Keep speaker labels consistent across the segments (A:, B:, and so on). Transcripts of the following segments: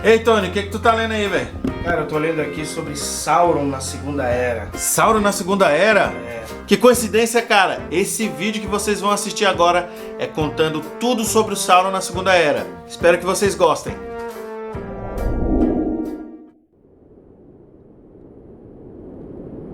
A: Ei, Tony, o que tu tá lendo aí, velho?
B: Cara, eu tô lendo aqui sobre Sauron na Segunda Era.
A: Sauron na Segunda Era?
B: É.
A: Que coincidência, cara. Esse vídeo que vocês vão assistir agora é contando tudo sobre o Sauron na Segunda Era. Espero que vocês gostem.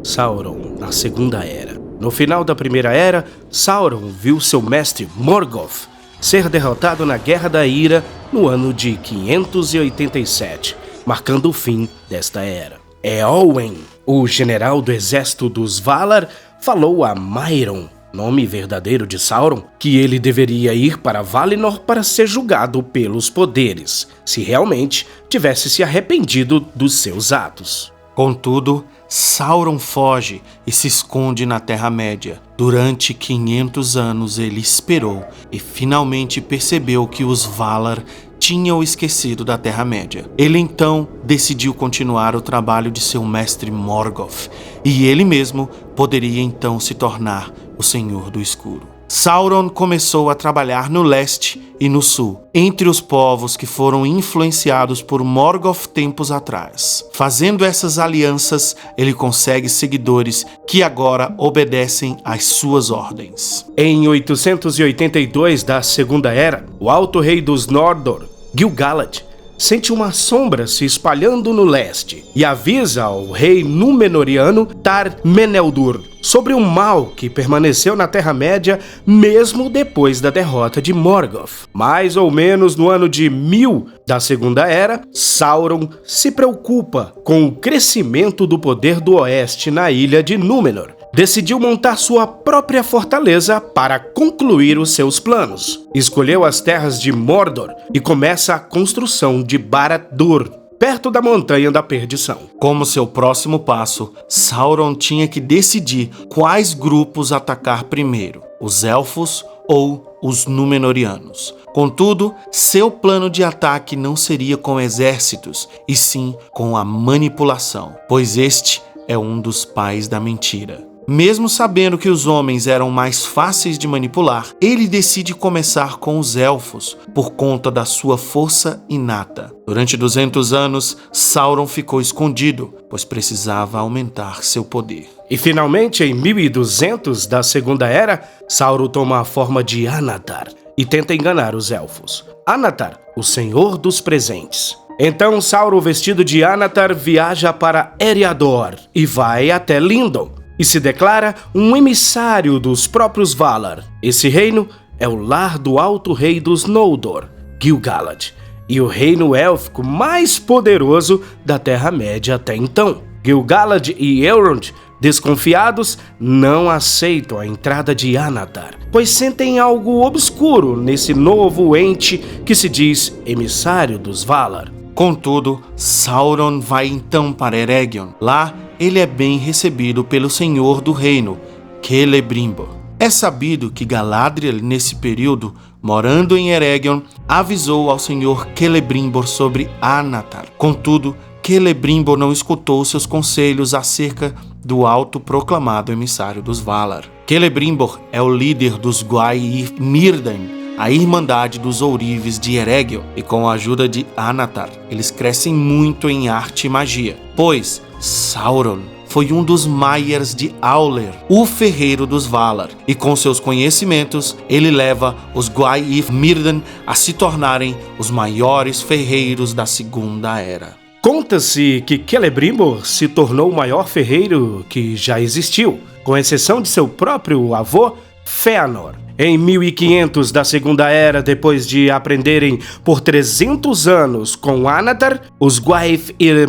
C: Sauron na Segunda Era. No final da Primeira Era, Sauron viu seu mestre Morgoth ser derrotado na Guerra da Ira no ano de 587, marcando o fim desta era. Éowyn, o general do exército dos Valar, falou a Mairon, nome verdadeiro de Sauron, que ele deveria ir para Valinor para ser julgado pelos poderes, se realmente tivesse se arrependido dos seus atos.
A: Contudo, Sauron foge e se esconde na Terra-média. Durante 500 anos ele esperou e finalmente percebeu que os Valar tinham esquecido da Terra-média. Ele então decidiu continuar o trabalho de seu mestre Morgoth, e ele mesmo poderia então se tornar o Senhor do Escuro. Sauron começou a trabalhar no leste e no sul, entre os povos que foram influenciados por Morgoth tempos atrás. Fazendo essas alianças, ele consegue seguidores que agora obedecem às suas ordens.
C: Em 882 da Segunda Era, o Alto Rei dos Noldor, Gil-galad, sente uma sombra se espalhando no leste e avisa ao rei Númenoriano Tar-Meneldur sobre o mal que permaneceu na Terra-média mesmo depois da derrota de Morgoth. Mais ou menos no ano de 1000 da Segunda Era, Sauron se preocupa com o crescimento do poder do Oeste na ilha de Númenor. Decidiu montar sua própria fortaleza para concluir os seus planos. Escolheu as terras de Mordor e começa a construção de Barad-dûr, perto da Montanha da Perdição.
A: Como seu próximo passo, Sauron tinha que decidir quais grupos atacar primeiro, os Elfos ou os Númenóreanos. Contudo, seu plano de ataque não seria com exércitos, e sim com a manipulação, pois este é um dos pais da mentira. Mesmo sabendo que os homens eram mais fáceis de manipular, ele decide começar com os elfos, por conta da sua força inata. Durante 200 anos, Sauron ficou escondido, pois precisava aumentar seu poder.
C: E finalmente, em 1200 da Segunda Era, Sauron toma a forma de Anatar e tenta enganar os elfos. Anatar, o Senhor dos Presentes. Então Sauron, vestido de Anatar, viaja para Eriador e vai até Lindon, e se declara um emissário dos próprios Valar. Esse reino é o lar do Alto Rei dos Noldor, Gil-galad, e o reino élfico mais poderoso da Terra-média até então. Gil-galad e Elrond, desconfiados, não aceitam a entrada de Anatar, pois sentem algo obscuro nesse novo ente que se diz emissário dos Valar.
A: Contudo, Sauron vai então para Eregion. Lá, ele é bem recebido pelo senhor do reino, Celebrimbor. É sabido que Galadriel, nesse período, morando em Eregion, avisou ao senhor Celebrimbor sobre Anatar. Contudo, Celebrimbor não escutou seus conselhos acerca do autoproclamado emissário dos Valar. Celebrimbor é o líder dos Gwai Mírdain, a Irmandade dos Ourives de Eregion, e com a ajuda de Anatar, eles crescem muito em arte e magia, pois Sauron foi um dos Maiars de Auler, o ferreiro dos Valar, e com seus conhecimentos, ele leva os Gwai Mírdain a se tornarem os maiores ferreiros da Segunda Era.
C: Conta-se que Celebrimbor se tornou o maior ferreiro que já existiu, com exceção de seu próprio avô, Fëanor. Em 1500 da Segunda Era, depois de aprenderem por 300 anos com Anatar, os Gwai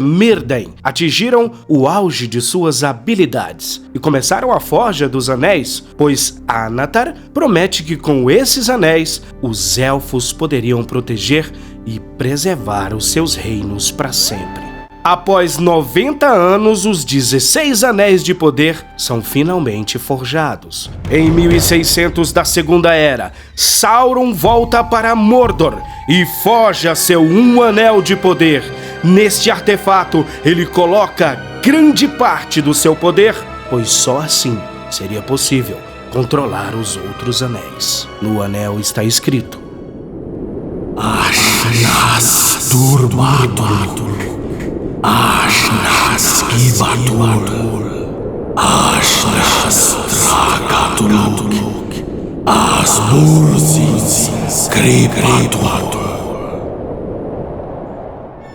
C: Mírdain atingiram o auge de suas habilidades e começaram a forja dos anéis, pois Anatar promete que com esses anéis os elfos poderiam proteger e preservar os seus reinos para sempre. Após 90 anos, os 16 Anéis de Poder são finalmente forjados. Em 1600 da Segunda Era, Sauron volta para Mordor e forja seu Anel de Poder. Neste artefato, ele coloca grande parte do seu poder, pois só assim seria possível controlar os outros anéis. No anel está escrito: Ashnas.
A: Asturbadur, Ashnasgibadur, Ashnastragaduluk, Asburzis Kribadur.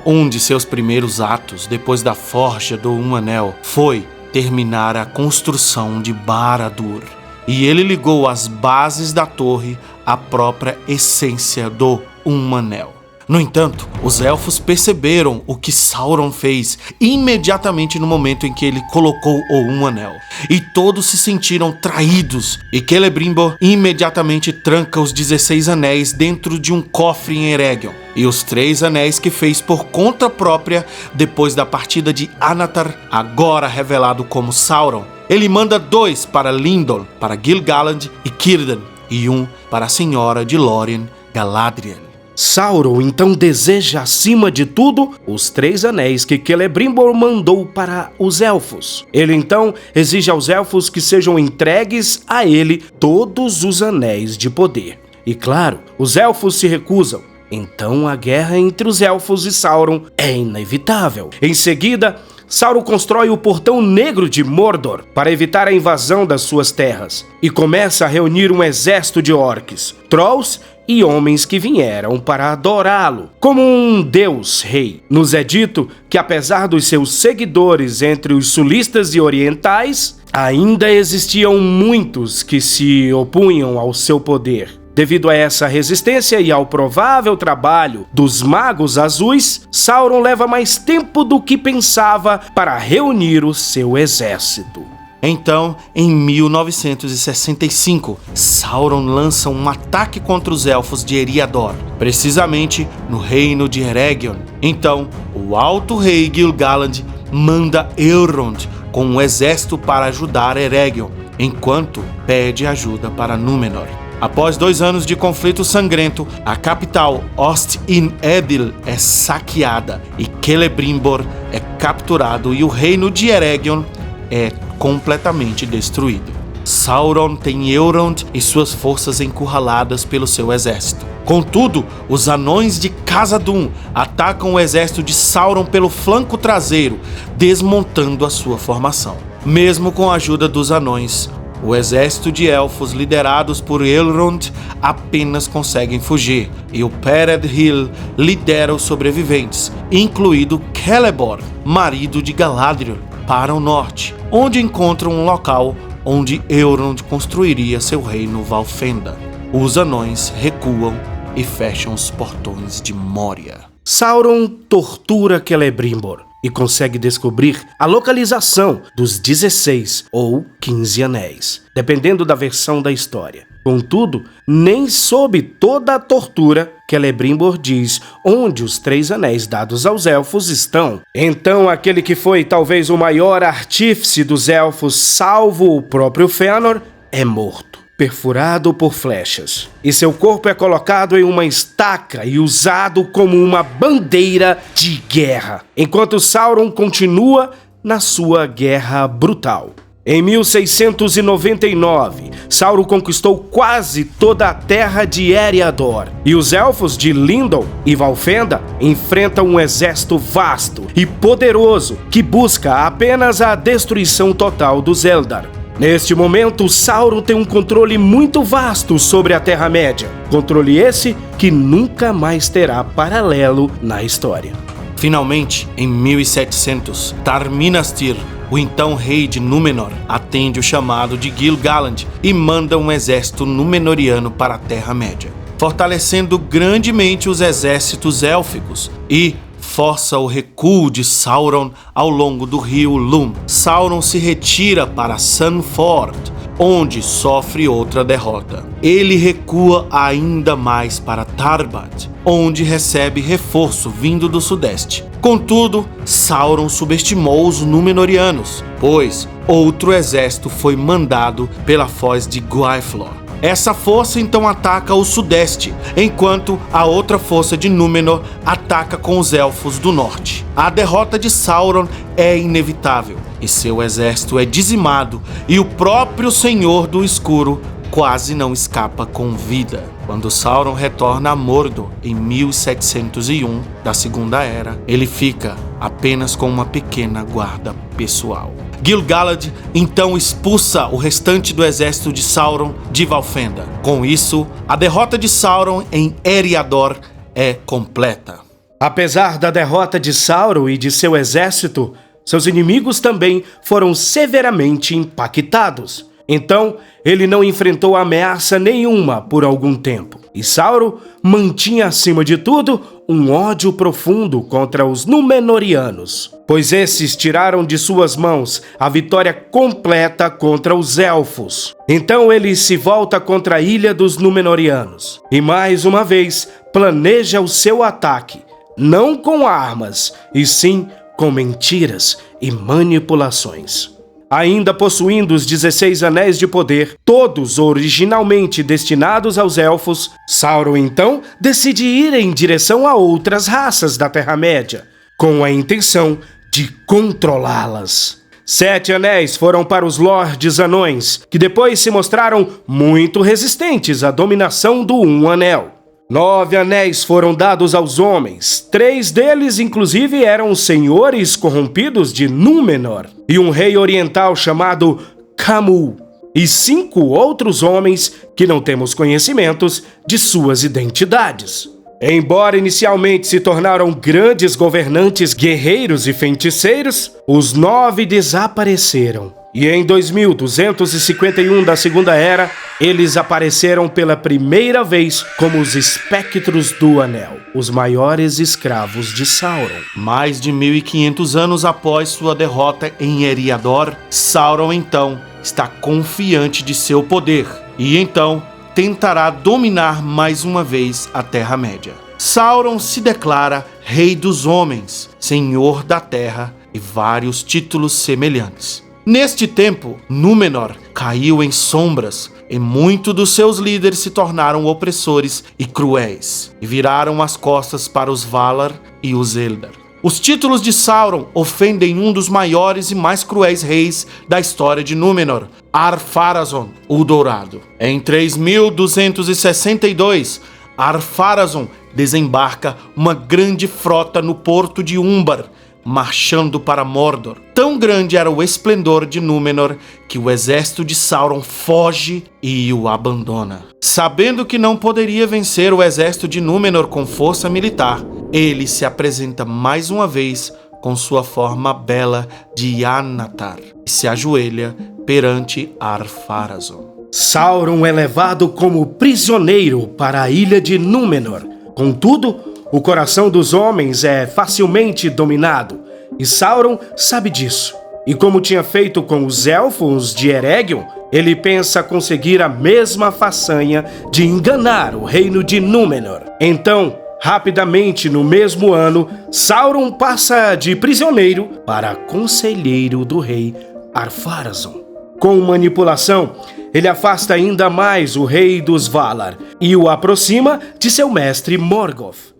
A: Um de seus primeiros atos, depois da forja do Anel, foi terminar a construção de Barad-dûr. E ele ligou as bases da torre à própria essência do Anel. No entanto, os elfos perceberam o que Sauron fez imediatamente no momento em que ele colocou o Anel. E todos se sentiram traídos. E Celebrimbor imediatamente tranca os 16 anéis dentro de um cofre em Eregion. E os 3 anéis que fez por conta própria depois da partida de Anatar, agora revelado como Sauron. Ele manda 2 para Lindon, para Gil-galad e Círdan, e 1 para a senhora de Lórien, Galadriel.
C: Sauron então deseja acima de tudo os 3 anéis que Celebrimbor mandou para os elfos. Ele então exige aos elfos que sejam entregues a ele todos os anéis de poder. E claro, os elfos se recusam. Então a guerra entre os elfos e Sauron é inevitável. Em seguida, Sauron constrói o Portão Negro de Mordor para evitar a invasão das suas terras e começa a reunir um exército de orcs, trolls e homens que vieram para adorá-lo como um deus-rei. Nos é dito que, apesar dos seus seguidores entre os sulistas e orientais, ainda existiam muitos que se opunham ao seu poder. Devido a essa resistência e ao provável trabalho dos Magos Azuis, Sauron leva mais tempo do que pensava para reunir o seu exército.
A: Então, em 1965, Sauron lança um ataque contra os elfos de Eriador, precisamente no reino de Eregion. Então, o Alto Rei Gil-galad manda Elrond com um exército para ajudar Eregion, enquanto pede ajuda para Númenor. Após 2 anos de conflito sangrento, a capital Ost-in-Edil é saqueada e Celebrimbor é capturado e o reino de Eregion é completamente destruído. Sauron tem Elrond e suas forças encurraladas pelo seu exército. Contudo, os anões de Khazad-dûm atacam o exército de Sauron pelo flanco traseiro, desmontando a sua formação. Mesmo com a ajuda dos anões, o exército de elfos liderados por Elrond apenas conseguem fugir, e o Peredhil lidera os sobreviventes, incluído Celeborn, marido de Galadriel, para o norte, onde encontram um local onde Elrond construiria seu reino Valfenda. Os anões recuam e fecham os portões de Moria.
C: Sauron tortura Celebrimbor e consegue descobrir a localização dos 16 ou 15 anéis, dependendo da versão da história. Contudo, nem sob toda a tortura, Celebrimbor diz onde os 3 anéis dados aos elfos estão. Então aquele que foi talvez o maior artífice dos elfos, salvo o próprio Fëanor, é morto, perfurado por flechas. E seu corpo é colocado em uma estaca e usado como uma bandeira de guerra, enquanto Sauron continua na sua guerra brutal. Em 1699, Sauron conquistou quase toda a terra de Eriador, e os elfos de Lindon e Valfenda enfrentam um exército vasto e poderoso que busca apenas a destruição total dos Eldar. Neste momento, Sauron tem um controle muito vasto sobre a Terra-média, controle esse que nunca mais terá paralelo na história.
A: Finalmente, em 1700, Tar-Minastir, o então rei de Númenor, atende o chamado de Gil-galad e manda um exército númenoriano para a Terra-média, fortalecendo grandemente os exércitos élficos e força o recuo de Sauron ao longo do rio Lum. Sauron se retira para Sunford, onde sofre outra derrota. Ele recua ainda mais para Tarbad, onde recebe reforço vindo do sudeste. Contudo, Sauron subestimou os Númenóreanos, pois outro exército foi mandado pela foz de Gwaithflor. Essa força então ataca o sudeste, enquanto a outra força de Númenor ataca com os elfos do norte. A derrota de Sauron é inevitável, e seu exército é dizimado, e o próprio Senhor do Escuro quase não escapa com vida. Quando Sauron retorna a Mordor em 1701 da Segunda Era, ele fica apenas com uma pequena guarda pessoal. Gil-galad então expulsa o restante do exército de Sauron de Valfenda. Com isso, a derrota de Sauron em Eriador é completa.
C: Apesar da derrota de Sauron e de seu exército, seus inimigos também foram severamente impactados. Então, ele não enfrentou ameaça nenhuma por algum tempo. E Sauron mantinha, acima de tudo, um ódio profundo contra os Númenóreanos, pois esses tiraram de suas mãos a vitória completa contra os Elfos. Então ele se volta contra a ilha dos Númenóreanos e, mais uma vez, planeja o seu ataque, não com armas, e sim com mentiras e manipulações. Ainda possuindo os 16 Anéis de Poder, todos originalmente destinados aos Elfos, Sauron então decide ir em direção a outras raças da Terra-média, com a intenção de controlá-las. 7 anéis foram para os Lordes Anões, que depois se mostraram muito resistentes à dominação do Um Anel. 9 anéis foram dados aos homens. 3 deles, inclusive, eram os senhores corrompidos de Númenor e um rei oriental chamado Khamûl, e 5 outros homens que não temos conhecimentos de suas identidades. Embora inicialmente se tornaram grandes governantes, guerreiros e feiticeiros, os 9 desapareceram. E em 2251 da Segunda Era, eles apareceram pela primeira vez como os Espectros do Anel, os maiores escravos de Sauron.
A: Mais de 1500 anos após sua derrota em Eriador, Sauron então está confiante de seu poder e então tentará dominar mais uma vez a Terra-média. Sauron se declara Rei dos Homens, Senhor da Terra e vários títulos semelhantes. Neste tempo, Númenor caiu em sombras e muitos dos seus líderes se tornaram opressores e cruéis e viraram as costas para os Valar e os Eldar. Os títulos de Sauron ofendem um dos maiores e mais cruéis reis da história de Númenor, Ar-Pharazôn, o Dourado. Em 3262, Ar-Pharazôn desembarca uma grande frota no porto de Umbar, marchando para Mordor. Tão grande era o esplendor de Númenor que o exército de Sauron foge e o abandona. Sabendo que não poderia vencer o exército de Númenor com força militar, ele se apresenta mais uma vez com sua forma bela de Anatar e se ajoelha perante Ar-Pharazôn.
C: Sauron é levado como prisioneiro para a ilha de Númenor. Contudo, o coração dos homens é facilmente dominado, e Sauron sabe disso. E como tinha feito com os Elfos de Eregion, ele pensa conseguir a mesma façanha de enganar o reino de Númenor. Então, rapidamente no mesmo ano, Sauron passa de prisioneiro para conselheiro do rei Ar-Pharazôn. Com manipulação, ele afasta ainda mais o rei dos Valar e o aproxima de seu mestre Morgoth.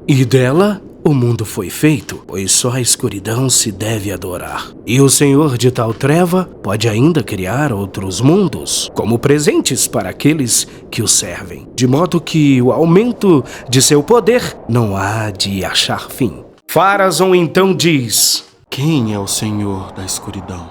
C: E dela o mundo foi feito, pois só a escuridão se deve adorar. E o Senhor de tal treva pode ainda criar outros mundos, como presentes para aqueles que o servem, de modo que o aumento de seu poder não há de achar fim. Pharazôn então diz:
A: Quem é o Senhor da escuridão?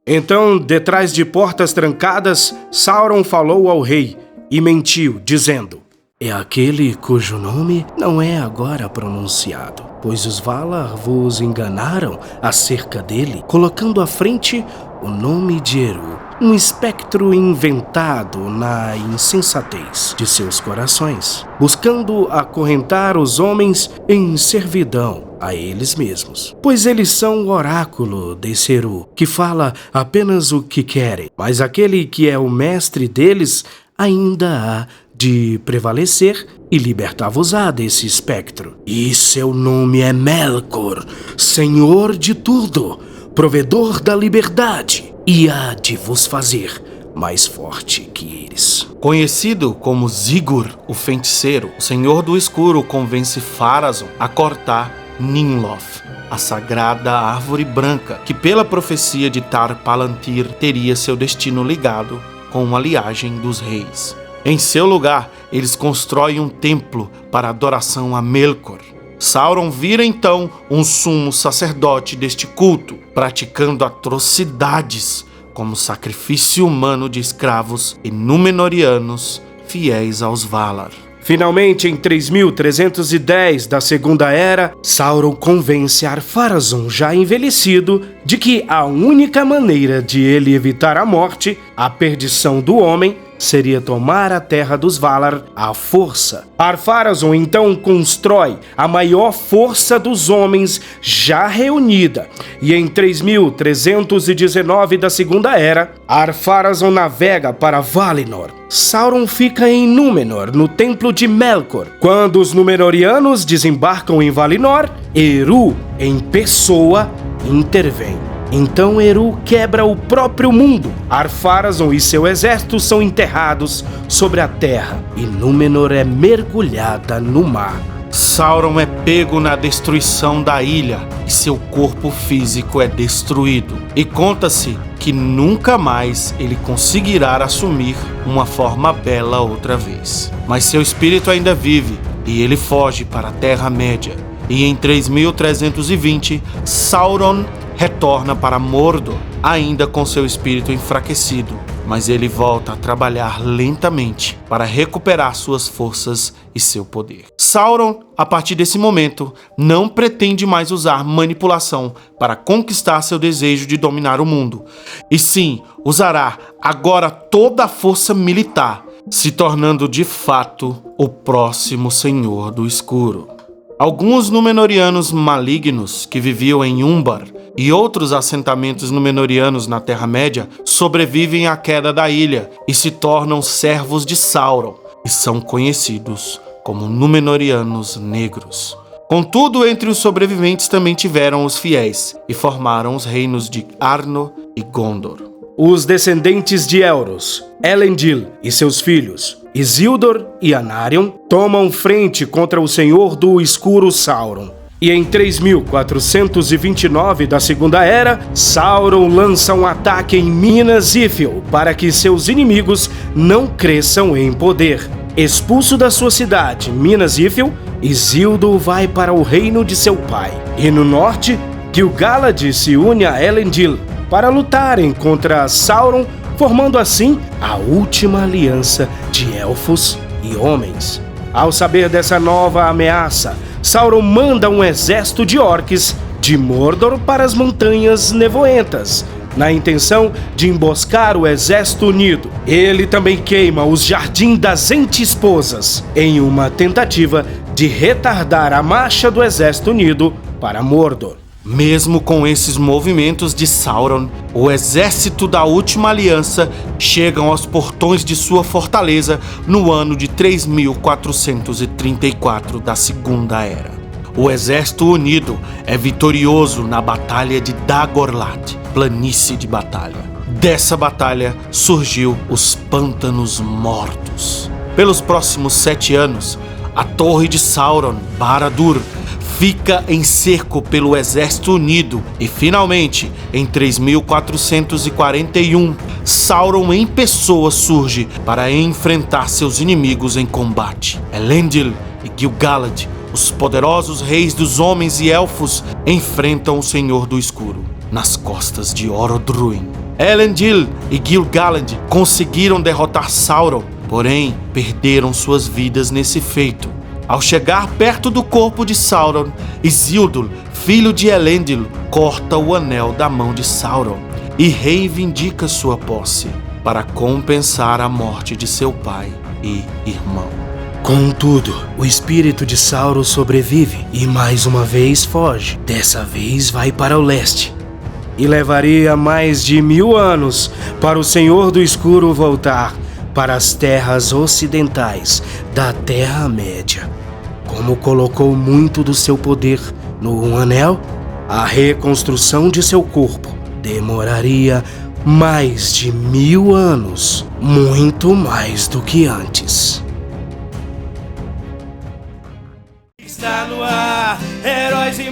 C: Então, detrás de portas trancadas, Sauron falou ao rei e mentiu, dizendo: É aquele cujo nome não é agora pronunciado, pois os Valar vos enganaram acerca dele, colocando à frente o nome de Eru, um espectro inventado na insensatez de seus corações, buscando acorrentar os homens em servidão a eles mesmos, pois eles são o oráculo desse Eru, que fala apenas o que querem, mas aquele que é o mestre deles ainda há de prevalecer e libertar-vos-á desse espectro. E seu nome é Melkor, Senhor de tudo, provedor da liberdade, e há de vos fazer mais forte que eles.
A: Conhecido como Zigur, o feiticeiro, o Senhor do Escuro convence Pharazôn a cortar Ninloth, a sagrada árvore branca, que pela profecia de Tar Palantir teria seu destino ligado com a liagem dos reis. Em seu lugar, eles constroem um templo para adoração a Melkor. Sauron vira então um sumo sacerdote deste culto, praticando atrocidades como sacrifício humano de escravos e Númenóreanos fiéis aos Valar.
C: Finalmente, em 3310 da Segunda Era, Sauron convence Ar-Pharazôn, já envelhecido, de que a única maneira de ele evitar a morte, a perdição do homem, seria tomar a terra dos Valar à força. Ar-Pharazôn então constrói a maior força dos homens já reunida, e em 3319 da Segunda Era, Ar-Pharazôn navega para Valinor. Sauron fica em Númenor, no Templo de Melkor. Quando os Númenóreanos desembarcam em Valinor, Eru, em pessoa, intervém. Então Eru quebra o próprio mundo. Ar-Pharazôn e seu exército são enterrados sobre a terra e Númenor é mergulhada no mar.
A: Sauron é pego na destruição da ilha e seu corpo físico é destruído. E conta-se que nunca mais ele conseguirá assumir uma forma bela outra vez. Mas seu espírito ainda vive e ele foge para a Terra-média. E em 3320, Sauron retorna para Mordor, ainda com seu espírito enfraquecido, mas ele volta a trabalhar lentamente para recuperar suas forças e seu poder. Sauron, a partir desse momento, não pretende mais usar manipulação para conquistar seu desejo de dominar o mundo, e sim usará agora toda a força militar, se tornando de fato o próximo Senhor do Escuro. Alguns Númenóreanos malignos que viviam em Umbar e outros assentamentos Númenóreanos na Terra-média sobrevivem à queda da ilha e se tornam servos de Sauron e são conhecidos como Númenóreanos Negros. Contudo, entre os sobreviventes também tiveram os fiéis e formaram os reinos de Arnor e Gondor.
C: Os descendentes de Elros, Elendil e seus filhos, Isildur e Anarion, tomam frente contra o Senhor do Escuro Sauron. E em 3429 da Segunda Era, Sauron lança um ataque em Minas Ithil para que seus inimigos não cresçam em poder. Expulso da sua cidade, Minas Ithil, Isildur vai para o reino de seu pai. E no norte, Gil-galad se une a Elendil para lutarem contra Sauron, formando assim a última aliança de elfos e homens. Ao saber dessa nova ameaça, Sauron manda um exército de orques de Mordor para as Montanhas Nevoentas, na intenção de emboscar o Exército Unido. Ele também queima os Jardins das Enti-Esposas, em uma tentativa de retardar a marcha do Exército Unido para Mordor.
A: Mesmo com esses movimentos de Sauron, o exército da Última Aliança chegam aos portões de sua fortaleza no ano de 3434 da Segunda Era. O Exército Unido é vitorioso na Batalha de Dagorlad, planície de batalha. Dessa batalha surgiu os Pântanos Mortos. Pelos próximos 7 anos, a Torre de Sauron, Barad-dûr, fica em cerco pelo Exército Unido e, finalmente, em 3441, Sauron em pessoa surge para enfrentar seus inimigos em combate. Elendil e Gil-galad, os poderosos reis dos homens e elfos, enfrentam o Senhor do Escuro nas costas de Orodruin. Elendil e Gil-galad conseguiram derrotar Sauron, porém perderam suas vidas nesse feito. Ao chegar perto do corpo de Sauron, Isildur, filho de Elendil, corta o anel da mão de Sauron e reivindica sua posse para compensar a morte de seu pai e irmão.
C: Contudo, o espírito de Sauron sobrevive e mais uma vez foge. Dessa vez vai para o leste. E levaria mais de 1000 anos para o Senhor do Escuro voltar para as terras ocidentais da Terra-média. Como colocou muito do seu poder no anel, a reconstrução de seu corpo demoraria mais de 1000 anos, muito mais do que antes.
B: Está no ar, Heróis e